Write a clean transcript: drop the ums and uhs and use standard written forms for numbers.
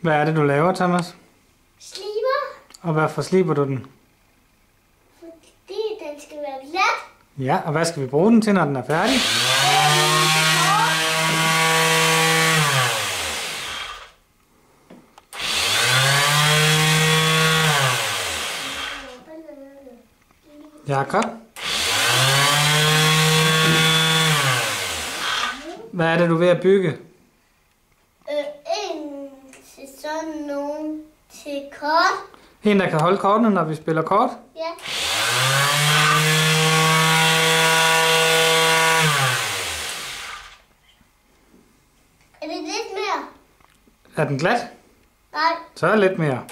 Hvad er det, du laver, Thomas? Sliber. Og hvorfor sliber du den? Fordi den skal være glat. Ja, og hvad skal vi bruge den til, når den er færdig? Jakob? Hvad er det, du er ved at bygge? En til sådan nogen til kort. En, der kan holde kortene, når vi spiller kort? Ja. Er det lidt mere? Er den glat? Nej. Så er lidt mere.